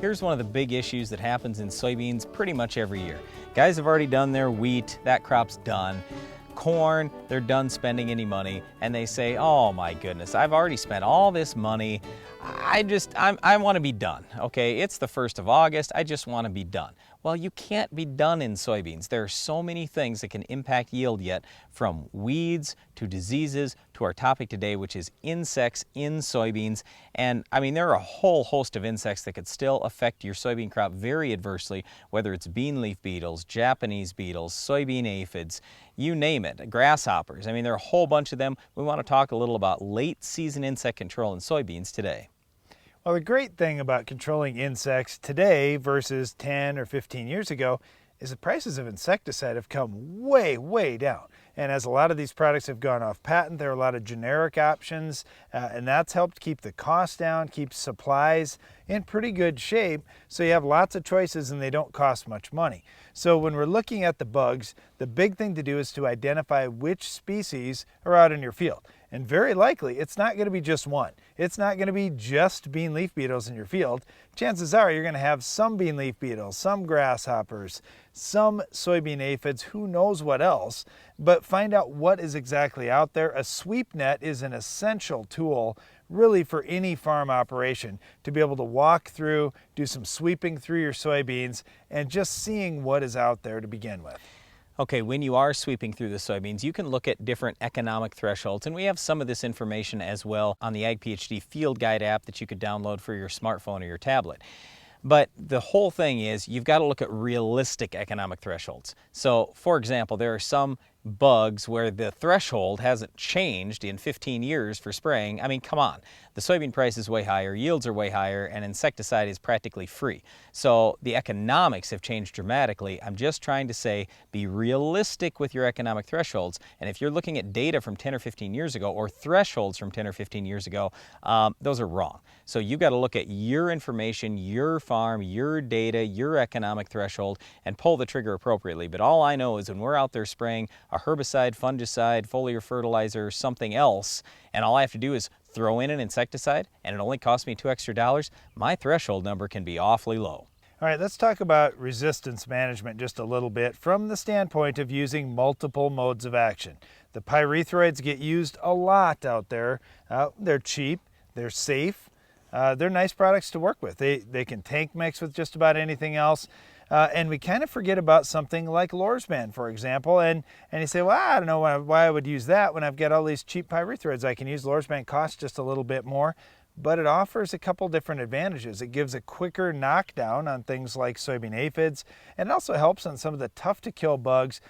Here's one of the big issues that happens in soybeans pretty much every year. Guys have already done their wheat, that crop's done. Corn, they're done spending any money, and they say, oh my goodness, I've already spent all this money. I want to be done, okay? It's the 1st of August, I just want to be done. Well, you can't be done in soybeans. There are so many things that can impact yield yet, from weeds to diseases to our topic today, which is insects in soybeans. And I mean, there are a whole host of insects that could still affect your soybean crop very adversely, whether it's bean leaf beetles, Japanese beetles, soybean aphids, you name it, grasshoppers. I mean, there are a whole bunch of them. We want to talk a little about late season insect control in soybeans today. Well, the great thing about controlling insects today versus 10 or 15 years ago is the prices of insecticide have come way, way down. And as a lot of these products have gone off patent, there are a lot of generic options, and that's helped keep the cost down, keep supplies in pretty good shape, so you have lots of choices and they don't cost much money. So when we're looking at the bugs, the big thing to do is to identify which species are out in your field. And very likely, it's not going to be just one. It's not going to be just bean leaf beetles in your field. Chances are you're going to have some bean leaf beetles, some grasshoppers, some soybean aphids, who knows what else. But find out what is exactly out there. A sweep net is an essential tool really for any farm operation, to be able to walk through, do some sweeping through your soybeans, and just seeing what is out there to begin with. Okay, when you are sweeping through the soybeans, you can look at different economic thresholds, and we have some of this information as well on the Ag PhD Field Guide app that you could download for your smartphone or your tablet. But the whole thing is, you've got to look at realistic economic thresholds. So, for example, there are some bugs where the threshold hasn't changed in 15 years for spraying. I mean, come on. The soybean price is way higher, yields are way higher, and insecticide is practically free. So the economics have changed dramatically. I'm just trying to say, be realistic with your economic thresholds. And if you're looking at data from 10 or 15 years ago, or thresholds from 10 or 15 years ago, those are wrong. So you've got to look at your information, your farm, your data, your economic threshold, and pull the trigger appropriately. But all I know is when we're out there spraying a herbicide, fungicide, foliar fertilizer, something else, and all I have to do is throw in an insecticide, and it only costs me $2 extra, my threshold number can be awfully low. All right, let's talk about resistance management just a little bit from the standpoint of using multiple modes of action. The pyrethroids get used a lot out there. They're cheap, they're safe, they're nice products to work with. They can tank mix with just about anything else. And we kind of forget about something like Lorsban, for example, and you say, well, I don't know why I would use that when I've got all these cheap pyrethroids I can use. Lorsban costs just a little bit more, but it offers a couple different advantages. It gives a quicker knockdown on things like soybean aphids, and it also helps on some of the tough to kill bugs,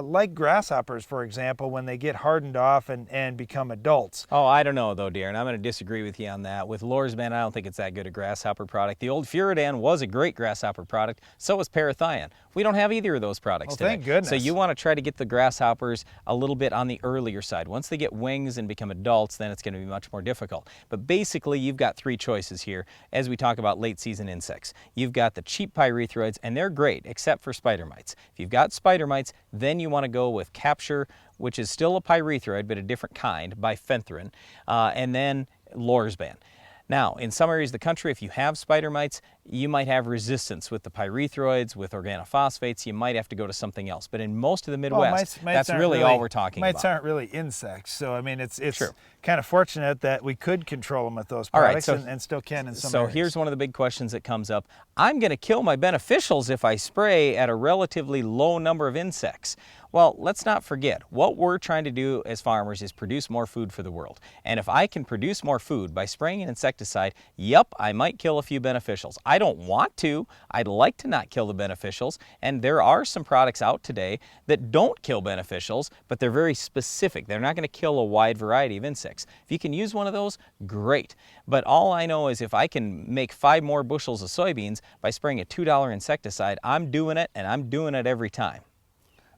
like grasshoppers, for example, when they get hardened off and become adults. Oh, I don't know though, dear, and I'm going to disagree with you on that. With Lorsban, I don't think it's that good a grasshopper product. The old Furidan was a great grasshopper product. So was Parathion. We don't have either of those products today. Thank goodness. So you want to try to get the grasshoppers a little bit on the earlier side. Once they get wings and become adults, then it's going to be much more difficult. But basically, you've got three choices here as we talk about late season insects. You've got the cheap pyrethroids, and they're great, except for spider mites. If you've got spider mites, then you want to go with Capture, which is still a pyrethroid, but a different kind, bifenthrin, and then Lorsban. Now, in some areas of the country, if you have spider mites, you might have resistance with the pyrethroids, with organophosphates. You might have to go to something else. But in most of the Midwest, mites that's really all we're talking about. Mites aren't really insects. So, I mean, it's True. kind of fortunate that we could control them with those products, and still can in some areas. So here's one of the big questions that comes up. I'm going to kill my beneficials if I spray at a relatively low number of insects. Well, let's not forget, what we're trying to do as farmers is produce more food for the world. And if I can produce more food by spraying an insecticide, yep, I might kill a few beneficials. I don't want to. I'd like to not kill the beneficials. And there are some products out today that don't kill beneficials, but they're very specific. They're not going to kill a wide variety of insects. If you can use one of those, great. But all I know is if I can make 5 more bushels of soybeans by spraying a $2 insecticide, I'm doing it, and I'm doing it every time.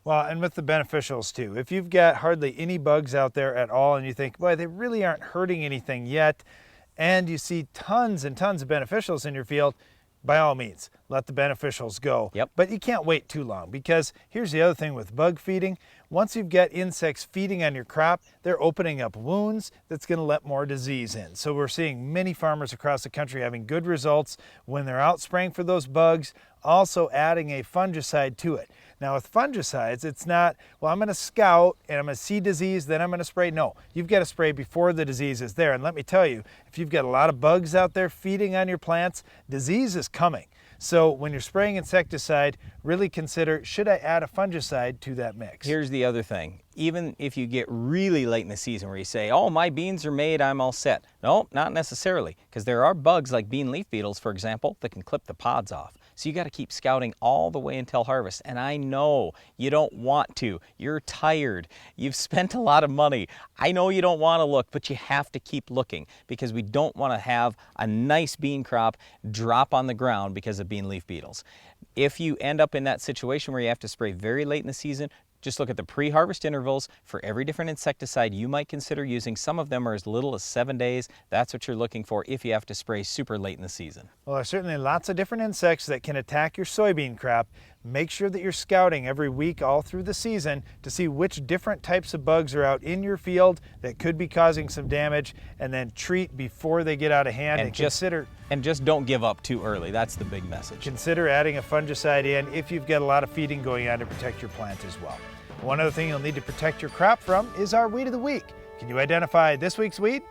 Well, and with the beneficials too. If you've got hardly any bugs out there at all and you think, boy, they really aren't hurting anything yet, and you see tons and tons of beneficials in your field, by all means, let the beneficials go. Yep. But you can't wait too long, because here's the other thing with bug feeding. once you've got insects feeding on your crop, they're opening up wounds that's going to let more disease in. So we're seeing many farmers across the country having good results when they're out spraying for those bugs, also adding a fungicide to it. Now with fungicides, it's not, well, I'm going to scout and I'm going to see disease, then I'm going to spray. No, you've got to spray before the disease is there. And let me tell you, if you've got a lot of bugs out there feeding on your plants, disease is coming. So when you're spraying insecticide, really consider, should I add a fungicide to that mix? Here's the other thing. Even if you get really late in the season where you say, oh, my beans are made, I'm all set. No, not necessarily, because there are bugs like bean leaf beetles, for example, that can clip the pods off. So you got to keep scouting all the way until harvest. And I know you don't want to. You're tired. You've spent a lot of money. I know you don't want to look, but you have to keep looking because we don't want to have a nice bean crop drop on the ground because of bean leaf beetles. If you end up in that situation where you have to spray very late in the season, just look at the pre-harvest intervals for every different insecticide you might consider using. Some of them are as little as 7 days. That's what you're looking for if you have to spray super late in the season. Well, there's certainly lots of different insects that can attack your soybean crop. Make sure that you're scouting every week all through the season to see which different types of bugs are out in your field that could be causing some damage, and then treat before they get out of hand. And just don't give up too early. That's the big message. Consider adding a fungicide in if you've got a lot of feeding going on to protect your plant as well. One other thing you'll need to protect your crop from is our weed of the week. Can you identify this week's weed?